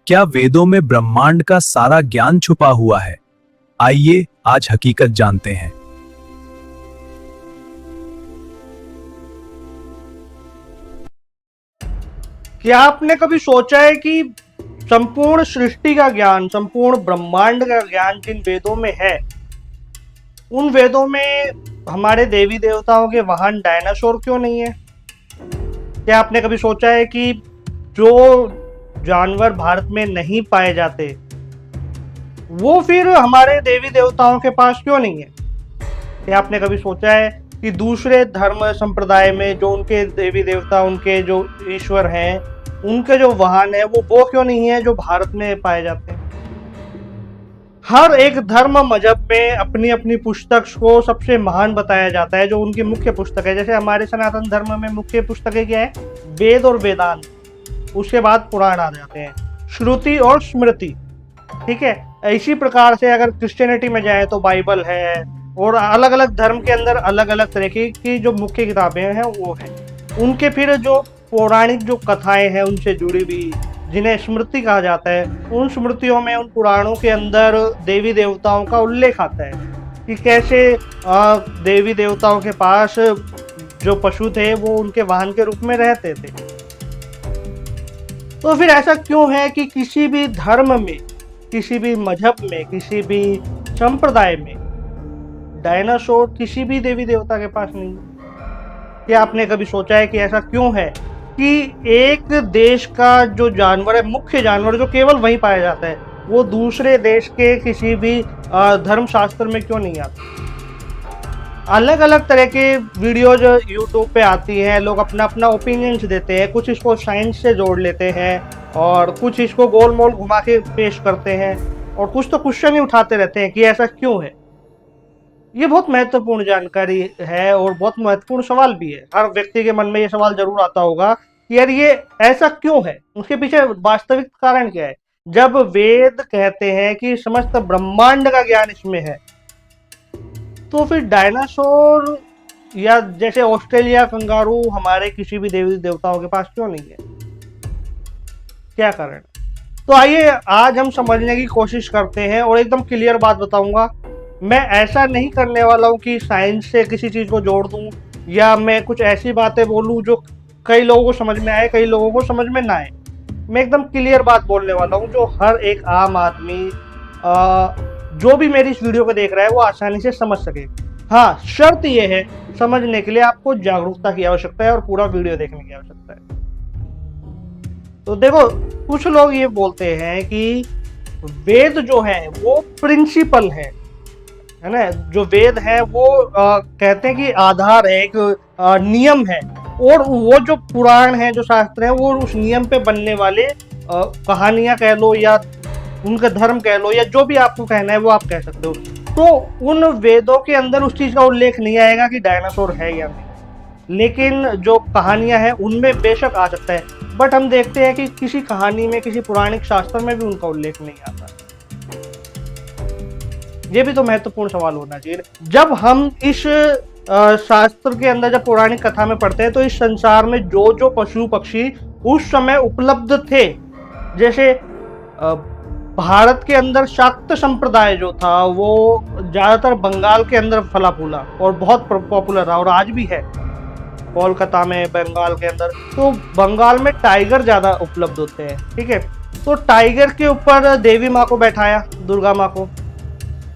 क्या वेदों में ब्रह्मांड का सारा ज्ञान छुपा हुआ है? आइए आज हकीकत जानते हैं। क्या आपने कभी सोचा है कि संपूर्ण सृष्टि का ज्ञान, संपूर्ण ब्रह्मांड का ज्ञान जिन वेदों में है, उन वेदों में हमारे देवी देवताओं के वाहन डायनासोर क्यों नहीं है? क्या आपने कभी सोचा है कि जो जानवर भारत में नहीं पाए जाते, वो फिर हमारे देवी देवताओं के पास क्यों नहीं है? क्या आपने कभी सोचा है कि दूसरे धर्म संप्रदाय में जो उनके देवी देवता, उनके जो ईश्वर हैं, उनके जो वाहन है, वो क्यों नहीं है जो भारत में पाए जाते हैं? हर एक धर्म मजहब में अपनी अपनी पुस्तक को सबसे महान बताया जाता है, जो उनकी मुख्य पुस्तक है। जैसे हमारे सनातन धर्म में मुख्य पुस्तकें क्या है? वेद और वेदांत, उसके बाद पुराण आ जाते हैं, श्रुति और स्मृति। ठीक है, इसी प्रकार से अगर क्रिश्चियनिटी में जाए तो बाइबल है, और अलग अलग धर्म के अंदर अलग अलग तरीके की जो मुख्य किताबें हैं वो है। उनके फिर जो पौराणिक जो कथाएं हैं उनसे जुड़ी हुई, जिन्हें स्मृति कहा जाता है, उन स्मृतियों में, उन पुराणों के अंदर देवी देवताओं का उल्लेख आता है कि कैसे देवी देवताओं के पास जो पशु थे वो उनके वाहन के रूप में रहते थे। तो फिर ऐसा क्यों है कि किसी भी धर्म में, किसी भी मजहब में, किसी भी संप्रदाय में डायनासोर किसी भी देवी देवता के पास नहीं है? क्या आपने कभी सोचा है कि ऐसा क्यों है कि एक देश का जो जानवर है, मुख्य जानवर जो केवल वहीं पाया जाता है, वो दूसरे देश के किसी भी धर्म शास्त्र में क्यों नहीं आता? अलग अलग तरह के वीडियोज यूट्यूब पे आती हैं, लोग अपना अपना ओपिनियंस देते हैं, कुछ इसको साइंस से जोड़ लेते हैं और कुछ इसको गोल मोल घुमा के पेश करते हैं, और कुछ तो क्वेश्चन ही उठाते रहते हैं कि ऐसा क्यों है। ये बहुत महत्वपूर्ण जानकारी है और बहुत महत्वपूर्ण सवाल भी है। हर व्यक्ति के मन में ये सवाल जरूर आता होगा कि यार ये ऐसा क्यों है, उसके पीछे वास्तविक कारण क्या है? जब वेद कहते हैं कि समस्त ब्रह्मांड का ज्ञान इसमें है, तो फिर डायनासोर या जैसे ऑस्ट्रेलिया कंगारू हमारे किसी भी देवी देवताओं के पास क्यों नहीं है? क्या कारण? तो आइए आज हम समझने की कोशिश करते हैं, और एकदम क्लियर बात बताऊंगा। मैं ऐसा नहीं करने वाला हूँ कि साइंस से किसी चीज़ को जोड़ दूँ, या मैं कुछ ऐसी बातें बोलूँ जो कई लोगों को समझ में आए, कई लोगों को समझ में ना आए। मैं एकदम क्लियर बात बोलने वाला हूँ जो हर एक आम आदमी जो भी मेरी इस वीडियो को देख रहा है वो आसानी से समझ सके। हाँ, शर्त यह है, समझने के लिए आपको जागरूकता की आवश्यकता है और पूरा वीडियो देखने की आवश्यकता है। तो देखो, कुछ लोग ये बोलते हैं कि वेद जो है वो प्रिंसिपल है ना? जो वेद है वो कहते हैं कि आधार है, एक नियम है, और वो जो पुराण है, जो शास्त्र है, वो उस नियम पे बनने वाले कहानियां कह लो, या उनका धर्म कह लो, या जो भी आपको कहना है वो आप कह सकते हो। तो उन वेदों के अंदर उस चीज का उल्लेख नहीं आएगा कि डायनासोर है या नहीं, लेकिन जो कहानियां हैं उनमें बेशक आ सकता है। बट हम देखते हैं कि किसी कहानी में, किसी पौराणिक शास्त्र में भी उनका उल्लेख नहीं आता। ये भी तो महत्वपूर्ण सवाल होना चाहिए। जब हम इस शास्त्र के अंदर, जब पौराणिक कथा में पढ़ते हैं, तो इस संसार में जो जो पशु पक्षी उस समय उपलब्ध थे, जैसे भारत के अंदर शाक्त संप्रदाय जो था वो ज्यादातर बंगाल के अंदर फला फूला और बहुत पॉपुलर रहा, और आज भी है कोलकाता में, बंगाल के अंदर। तो बंगाल में टाइगर ज्यादा उपलब्ध होते हैं। ठीक है, तो टाइगर के ऊपर देवी माँ को बैठाया, दुर्गा माँ को,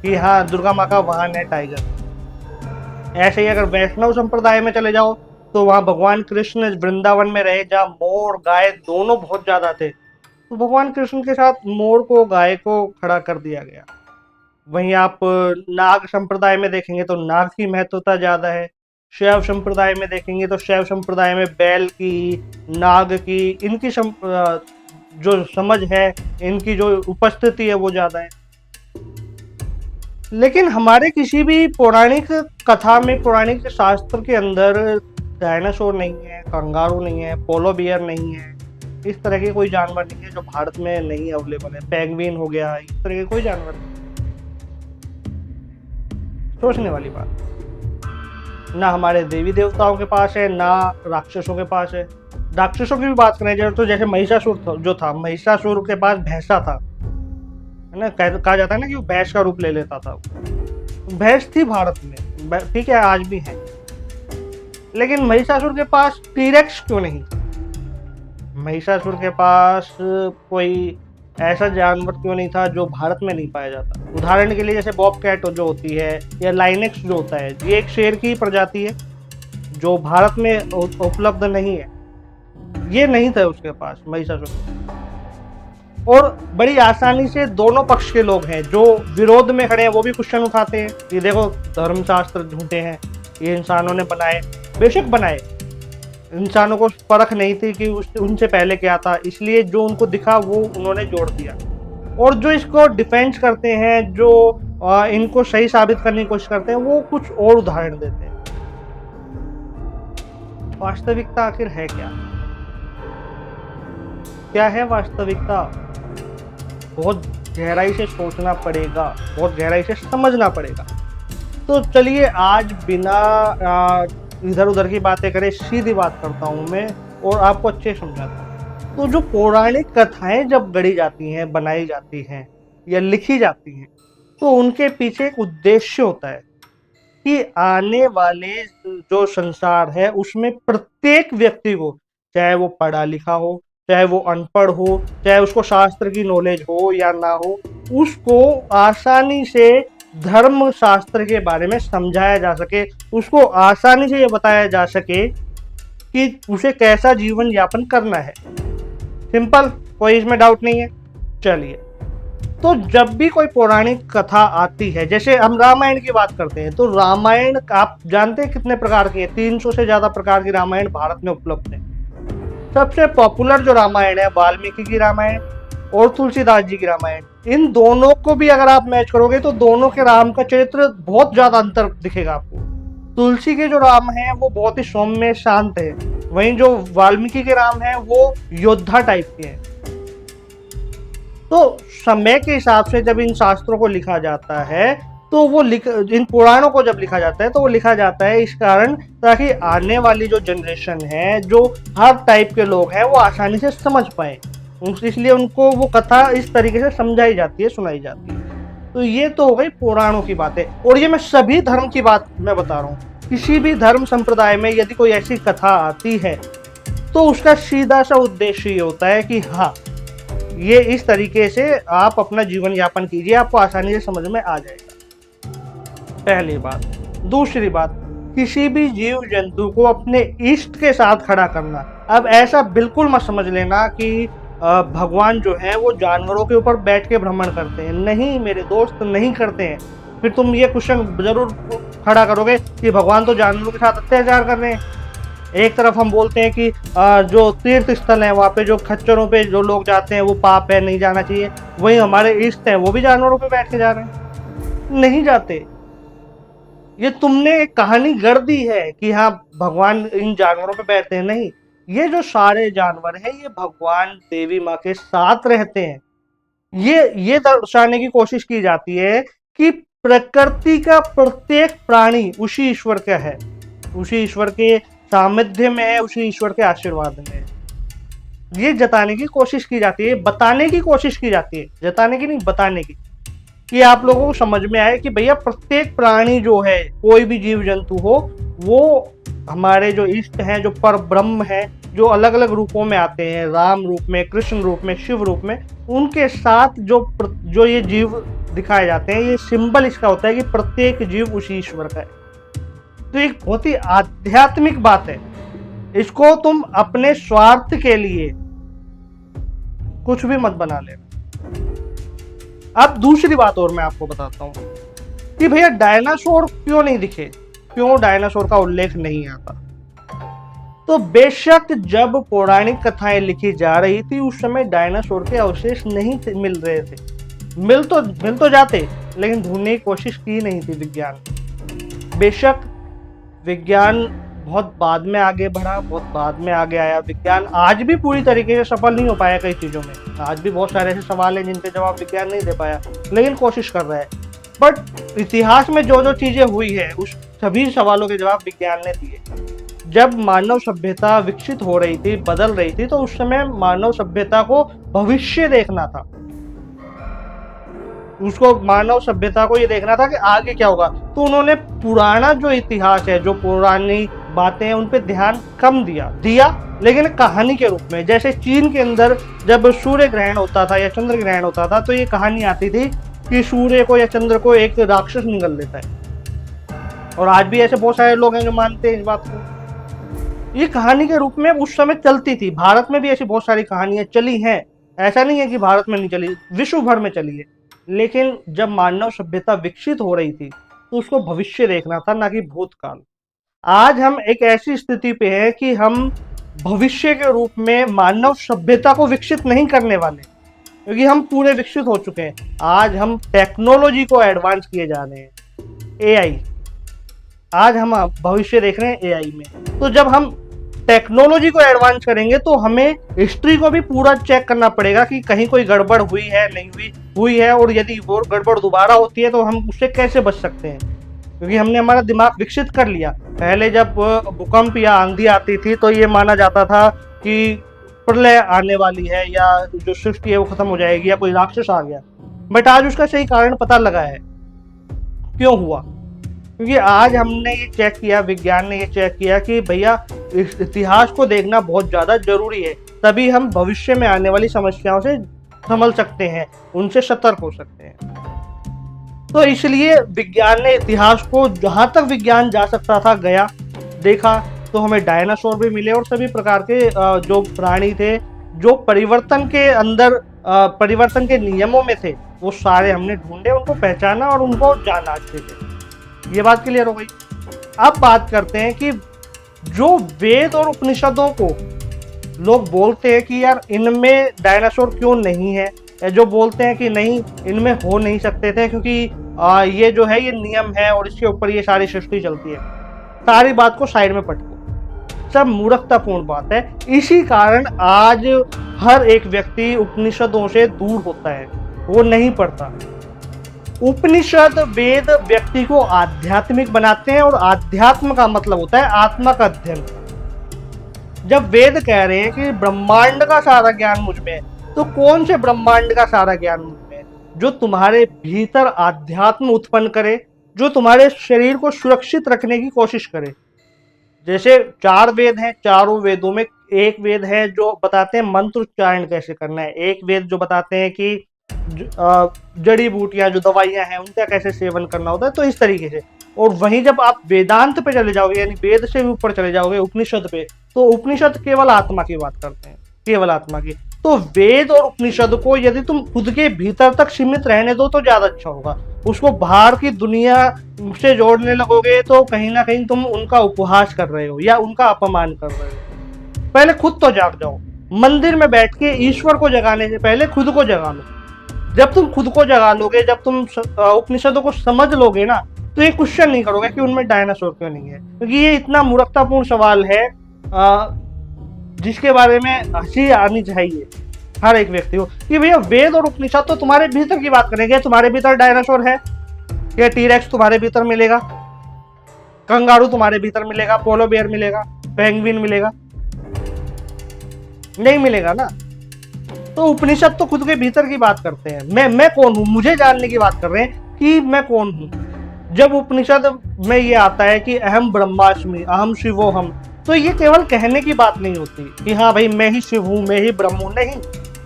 कि हाँ दुर्गा माँ का वाहन है टाइगर। ऐसे ही अगर वैष्णव संप्रदाय में चले जाओ तो वहाँ भगवान कृष्ण वृंदावन में रहे, जहाँ मोर गाय दोनों बहुत ज्यादा थे, तो भगवान कृष्ण के साथ मोर को, गाय को खड़ा कर दिया गया। वहीं आप नाग संप्रदाय में देखेंगे तो नाग की महत्वता ज्यादा है। शैव संप्रदाय में देखेंगे तो शैव संप्रदाय में बैल की, नाग की, इनकी जो समझ है, इनकी जो उपस्थिति है वो ज्यादा है। लेकिन हमारे किसी भी पौराणिक कथा में, पौराणिक शास्त्र के अंदर डायनासोर नहीं है, कंगारू नहीं है, पोलो बियर नहीं है, इस तरह के कोई जानवर नहीं है जो भारत में नहीं अवेलेबल है। पेंगुइन हो गया, इस तरह के कोई जानवर नहीं। सोचने वाली बात। ना हमारे देवी देवताओं के पास है, ना राक्षसों के पास है। राक्षसों की भी बात करें तो जैसे महिषासुर जो था, महिषासुर के पास भैंसा था, है ना, कहा जाता है ना कि वो भैंस का रूप ले लेता था। भैंस थी भारत में, ठीक है, आज भी है, लेकिन महिषासुर के पास टीरेक्स क्यों नहीं? महिषासुर के पास कोई ऐसा जानवर क्यों नहीं था जो भारत में नहीं पाया जाता? उदाहरण के लिए जैसे बॉब कैट जो होती है या लाइनेक्स जो होता है, ये एक शेर की प्रजाति है जो भारत में उपलब्ध नहीं है। ये नहीं था उसके पास महिषासुर। और बड़ी आसानी से दोनों पक्ष के लोग हैं जो विरोध में खड़े हैं वो भी क्वेश्चन उठाते हैं कि देखो धर्मशास्त्र झूठे हैं, ये इंसानों ने बनाए। बेशक बनाए, इंसानों को परख नहीं थी कि उनसे पहले क्या था, इसलिए जो उनको दिखा वो उन्होंने जोड़ दिया। और जो इसको डिफेंस करते हैं, जो इनको सही साबित करने की कोशिश करते हैं, वो कुछ और उदाहरण देते हैं। वास्तविकता आखिर है क्या? क्या है वास्तविकता? बहुत गहराई से सोचना पड़ेगा, बहुत गहराई से समझना पड़ेगा। तो चलिए आज बिना इधर उधर की बातें करें, सीधी बात करता हूँ मैं और आपको अच्छे समझाता हूँ। तो जो पौराणिक कथाएं जब गढ़ी जाती हैं, बनाई जाती हैं या लिखी जाती हैं, तो उनके पीछे एक उद्देश्य होता है कि आने वाले जो संसार है उसमें प्रत्येक व्यक्ति को, चाहे वो पढ़ा लिखा हो, चाहे वो अनपढ़ हो, चाहे उसको शास्त्र की नॉलेज हो या ना हो, उसको आसानी से धर्म शास्त्र के बारे में समझाया जा सके, उसको आसानी से ये बताया जा सके कि उसे कैसा जीवन यापन करना है। सिंपल, कोई इसमें डाउट नहीं है। चलिए, तो जब भी कोई पौराणिक कथा आती है, जैसे हम रामायण की बात करते हैं, तो रामायण आप जानते हैं कितने प्रकार की है? 300 से ज्यादा प्रकार की रामायण भारत में उपलब्ध है। सबसे पॉपुलर जो रामायण है वाल्मीकि की रामायण और तुलसीदास जी की रामायण। इन दोनों को भी अगर आप मैच करोगे तो दोनों के राम का चरित्र बहुत ज्यादा अंतर दिखेगा आपको। तुलसी के जो राम है वो बहुत ही सौम्य शांत है, वहीं जो वाल्मीकि के राम है वो योद्धा टाइप के हैं। तो समय के हिसाब से जब इन शास्त्रों को लिखा जाता है तो वो इन पुराणों को जब लिखा जाता है तो वो लिखा जाता है इस कारण ताकि आने वाली जो जनरेशन है, जो हर टाइप के लोग हैं, वो आसानी से समझ पाए। इसलिए उनको वो कथा इस तरीके से समझाई जाती है, सुनाई जाती है। तो ये तो हो गई पुराणों की बातें। और ये मैं सभी धर्म की बात मैं बता रहा हूँ। किसी भी धर्म संप्रदाय में यदि कोई ऐसी कथा आती है तो उसका सीधा सा उद्देश्य ये होता है कि हाँ, ये इस तरीके से आप अपना जीवन यापन कीजिए, आपको आसानी से समझ में आ जाएगा। पहली बात। दूसरी बात, किसी भी जीव जंतु को अपने इष्ट के साथ खड़ा करना। अब ऐसा बिल्कुल मत समझ लेना कि भगवान जो है वो जानवरों के ऊपर बैठ के भ्रमण करते हैं। नहीं मेरे दोस्त, नहीं करते हैं। फिर तुम ये क्वेश्चन जरूर खड़ा करोगे कि भगवान तो जानवरों के साथ अत्याचार कर रहे हैं। एक तरफ हम बोलते हैं कि जो तीर्थ स्थल है वहाँ पे जो खच्चरों पे जो लोग जाते हैं वो पाप है, नहीं जाना चाहिए। वहीं हमारे इष्ट हैं वो भी जानवरों पे बैठ के जा रहे हैं, नहीं जाते। ये तुमने एक कहानी गढ़ दी है कि हाँ भगवान इन जानवरों पे बैठते हैं। नहीं, ये जो सारे जानवर हैं ये भगवान देवी माँ के साथ रहते हैं। ये दर्शाने की कोशिश की जाती है कि प्रकृति का प्रत्येक प्राणी उसी ईश्वर का है, उसी ईश्वर के सानिध्य में है, उसी ईश्वर के आशीर्वाद में है। ये जताने की कोशिश की जाती है, बताने की कोशिश की जाती है, जताने की नहीं, बताने की, कि आप लोगों को समझ में आए कि भैया प्रत्येक प्राणी जो है, कोई भी जीव जंतु हो, वो हमारे जो इष्ट हैं, जो पर ब्रह्म हैं, जो अलग अलग रूपों में आते हैं, राम रूप में, कृष्ण रूप में, शिव रूप में, उनके साथ जो ये जीव दिखाए जाते हैं, ये सिंबल इसका होता है कि प्रत्येक जीव उसी ईश्वर का है। तो एक बहुत ही आध्यात्मिक बात है। इसको तुम अपने स्वार्थ के लिए कुछ भी मत बना लेना। अब दूसरी बात और मैं आपको बताता हूं कि भैया डायनासोर क्यों नहीं दिखे, क्यों डायनासोर का उल्लेख नहीं आता। तो बेशक जब पौराणिक कथाएं लिखी जा रही थी उस समय डायनासोर के अवशेष नहीं मिल रहे थे। मिल तो जाते, लेकिन ढूंढने की कोशिश की नहीं थी विज्ञान। बेशक विज्ञान बहुत बाद में आगे बढ़ा, बहुत बाद में आगे आया। विज्ञान आज भी पूरी तरीके से सफल नहीं हो पाया कई चीज़ों में। आज भी बहुत सारे ऐसे सवाल हैं जिनके जवाब विज्ञान नहीं दे पाया, लेकिन कोशिश कर रहा है। बट इतिहास में जो जो चीज़ें हुई है उस सभी सवालों के जवाब विज्ञान ने दिए। जब मानव सभ्यता विकसित हो रही थी, बदल रही थी, तो उस समय मानव सभ्यता को भविष्य देखना था। उसको मानव सभ्यता को ये देखना था कि आगे क्या होगा। तो उन्होंने पुराना जो इतिहास है, जो पुरानी बातें हैं, उन पे ध्यान कम दिया लेकिन कहानी के रूप में। जैसे चीन के अंदर जब सूर्य ग्रहण होता था या चंद्र ग्रहण होता था, तो ये कहानी आती थी कि सूर्य को या चंद्र को एक राक्षस निगल लेता है। और आज भी ऐसे बहुत सारे लोग हैं जो मानते हैं इस बात को। ये कहानी के रूप में उस समय चलती थी। भारत में भी ऐसी बहुत सारी कहानियां चली हैं, ऐसा नहीं है कि भारत में नहीं चली, विश्व भर में चली है। लेकिन जब मानव सभ्यता विकसित हो रही थी तो उसको भविष्य देखना था, ना कि भूतकाल। आज हम एक ऐसी स्थिति पे हैं कि हम भविष्य के रूप में मानव सभ्यता को विकसित नहीं करने वाले, क्योंकि हम पूरे विकसित हो चुके हैं। आज हम टेक्नोलॉजी को एडवांस किए जा रहे हैं, एआई। आज हम भविष्य देख रहे हैं एआई में। तो जब हम टेक्नोलॉजी को एडवांस करेंगे तो हमें हिस्ट्री को भी पूरा चेक करना पड़ेगा कि कहीं कोई गड़बड़ हुई है, नहीं हुई है, और यदि वो गड़बड़ दोबारा होती है तो हम उससे कैसे बच सकते हैं। क्योंकि हमने हमारा दिमाग विकसित कर लिया। पहले जब भूकंप या आंधी आती थी तो ये माना जाता था कि प्रलय आने वाली है, या जो सृष्टि है वो खत्म हो जाएगी, या कोई राक्षस आ गया। बट आज उसका सही कारण पता लगा है क्यों हुआ। क्योंकि आज हमने ये चेक किया, विज्ञान ने ये चेक किया कि भैया इस इतिहास को देखना बहुत ज़्यादा जरूरी है, तभी हम भविष्य में आने वाली समस्याओं से संभल सकते हैं, उनसे सतर्क हो सकते हैं। तो इसलिए विज्ञान ने इतिहास को जहाँ तक विज्ञान जा सकता था गया, देखा, तो हमें डायनासोर भी मिले और सभी प्रकार के जो प्राणी थे जो परिवर्तन के अंदर परिवर्तन के नियमों में थे, वो सारे हमने ढूंढे, उनको पहचाना और उनको जाना अच्छे से। ये बात क्लियर हो गई। अब बात करते हैं कि जो वेद और उपनिषदों को लोग बोलते हैं कि यार इनमें डायनासोर क्यों नहीं है, या जो बोलते हैं कि नहीं इनमें हो नहीं सकते थे क्योंकि ये जो है ये नियम है और इसके ऊपर ये सारी सृष्टि चलती है, सारी बात को साइड में पटको। सब मूर्खतापूर्ण बात है। इसी कारण आज हर एक व्यक्ति उपनिषदों से दूर होता है, वो नहीं पढ़ता। उपनिषद वेद व्यक्ति को आध्यात्मिक बनाते हैं, और आध्यात्म का मतलब होता है आत्मा का अध्ययन। जब वेद कह रहे हैं कि ब्रह्मांड का सारा ज्ञान मुझ में है, तो कौन से ब्रह्मांड का सारा ज्ञान मुझ में है? जो तुम्हारे भीतर आध्यात्म उत्पन्न करे, जो तुम्हारे शरीर को सुरक्षित रखने की कोशिश करे। जैसे 4 वेद हैं, चारों वेदों में एक वेद है जो बताते हैं मंत्र उच्चारण कैसे करना है, एक वेद जो बताते हैं कि जड़ी बूटियां जो दवाइयां हैं उनका कैसे सेवन करना होता है। तो इस तरीके से। और वहीं जब आप वेदांत पे चले जाओगे, यानी वेद से भी ऊपर चले जाओगे उपनिषद पे, तो उपनिषद केवल आत्मा की बात करते हैं, केवल आत्मा की। तो वेद और उपनिषद को यदि तुम खुद के भीतर तक सीमित रहने दो तो ज्यादा अच्छा होगा। उसको बाहर की दुनिया से जोड़ने लगोगे तो कहीं ना कहीं तुम उनका उपहास कर रहे हो या उनका अपमान कर रहे हो। पहले खुद तो जाग जाओ। मंदिर में बैठ के ईश्वर को जगाने से पहले खुद को जगा लो। जब तुम खुद को जगा लोगे, जब तुम उपनिषदों को समझ लोगे ना, तो ये क्वेश्चन नहीं करोगे कि उनमें डायनासोर क्यों नहीं है। क्योंकि ये इतना मूर्खतापूर्ण सवाल है जिसके बारे में हंसी आनी चाहिए हर एक व्यक्ति को कि भैया वेद और उपनिषद तो तुम्हारे भीतर की बात करेंगे। तुम्हारे भीतर डायनासोर है या टीरेक्स तुम्हारे भीतर मिलेगा, कंगारू तुम्हारे भीतर मिलेगा, पोलो बेयर मिलेगा, पेंगुइन मिलेगा? नहीं मिलेगा ना। तो उपनिषद तो खुद के भीतर की बात करते हैं। मैं कौन हूं, मुझे जानने की बात कर रहे हैं कि मैं कौन हूं। जब उपनिषद में ये आता है कि अहम ब्रह्मास्मि अहम शिवोहम, तो ये केवल कहने की बात नहीं होती कि हाँ भाई मैं ही शिव हूं, मैं ही ब्रह्म हूं। नहीं,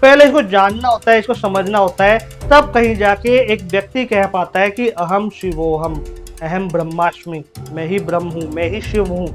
पहले इसको जानना होता है, इसको समझना होता है, तब कहीं जाके एक व्यक्ति कह पाता है कि अहम शिवोहम अहम ब्रह्मास्मि, मैं ही ब्रह्म हूं, मैं ही शिव हूं।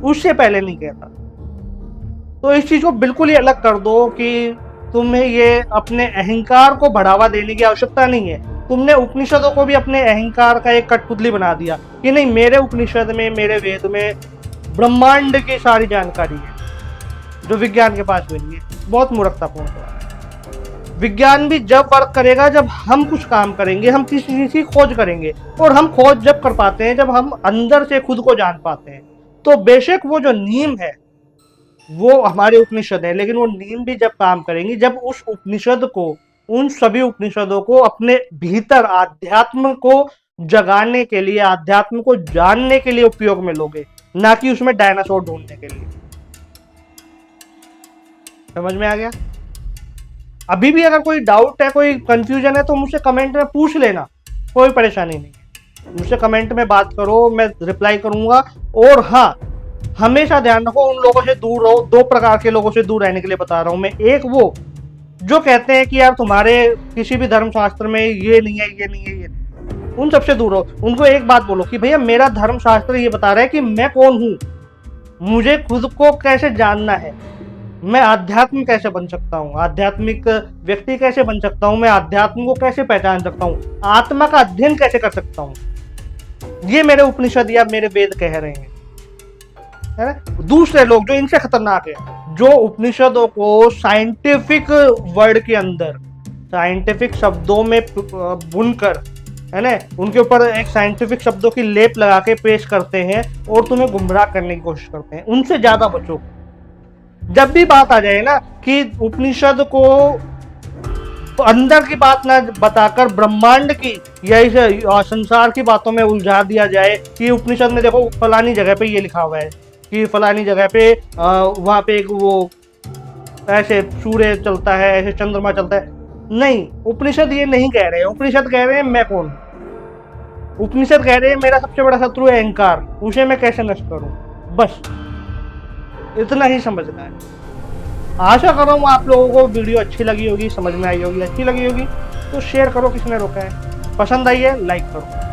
उससे पहले नहीं कहता। तो इस चीज को बिल्कुल ही अलग कर दो कि तुम्हें ये अपने अहंकार को बढ़ावा देने की आवश्यकता नहीं है। तुमने उपनिषदों को भी अपने अहंकार का एक कठपुतली बना दिया कि नहीं मेरे उपनिषद में, मेरे वेद में ब्रह्मांड की सारी जानकारी है जो विज्ञान के पास भी नहीं है। बहुत मूर्खतापूर्ण है। विज्ञान भी जब वर्क करेगा जब हम कुछ काम करेंगे, हम किसी चीज की खोज करेंगे, और हम खोज जब कर पाते हैं जब हम अंदर से खुद को जान पाते हैं। तो बेशक वो जो नीम है वो हमारे उपनिषद है, लेकिन वो नीम भी जब काम करेंगी जब उस उपनिषद को, उन सभी उपनिषदों को अपने भीतर आध्यात्म को जगाने के लिए, आध्यात्म को जानने के लिए उपयोग में लोगे, ना कि उसमें डायनासोर ढूंढने के लिए। समझ में आ गया? अभी भी अगर कोई डाउट है, कोई कंफ्यूजन है, तो मुझसे कमेंट में पूछ लेना, कोई परेशानी नहीं है। मुझसे कमेंट में बात करो, मैं रिप्लाई करूंगा। और हाँ, हमेशा ध्यान रखो, उन लोगों से दूर रहो। दो प्रकार के लोगों से दूर रहने के लिए बता रहा हूं मैं। एक वो जो कहते हैं कि यार तुम्हारे किसी भी धर्मशास्त्र में ये नहीं है, ये नहीं है, ये नहीं। उन सबसे दूर रहो। उनको एक बात बोलो कि भैया मेरा धर्मशास्त्र ये बता रहा है कि मैं कौन हूँ, मुझे खुद को कैसे जानना है, मैं आध्यात्म कैसे बन सकता हूँ, आध्यात्मिक व्यक्ति कैसे बन सकता हूँ, मैं आध्यात्म को कैसे पहचान सकता हूँ, आत्मा का अध्ययन कैसे कर सकता हूँ, ये मेरे उपनिषद या मेरे वेद कह रहे हैं, है ना। दूसरे लोग जो इनसे खतरनाक है, जो उपनिषदों को साइंटिफिक वर्ड के अंदर, साइंटिफिक शब्दों में बुनकर, है ना, उनके ऊपर एक साइंटिफिक शब्दों की लेप लगा के पेश करते हैं और तुम्हें गुमराह करने की कोशिश करते हैं, उनसे ज्यादा बचो। जब भी बात आ जाए ना कि उपनिषद को अंदर की बात ना बताकर ब्रह्मांड की या इस संसार की बातों में उलझा दिया जाए कि उपनिषद में देखो फलानी जगह पे ये लिखा हुआ है कि फलानी जगह पे वहां पे एक वो ऐसे सूर्य चलता है, ऐसे चंद्रमा चलता है। नहीं, उपनिषद ये नहीं कह रहे हैं। उपनिषद कह रहे हैं मैं कौन हूं। उपनिषद कह रहे हैं मेरा सबसे बड़ा शत्रु है अहंकार, उसे मैं कैसे नष्ट करूं। बस इतना ही समझना है। आशा कर रहा हूँ आप लोगों को वीडियो अच्छी लगी होगी, समझ में आई होगी। अच्छी लगी होगी तो शेयर करो, किसने रोका है। पसंद आई है लाइक करो।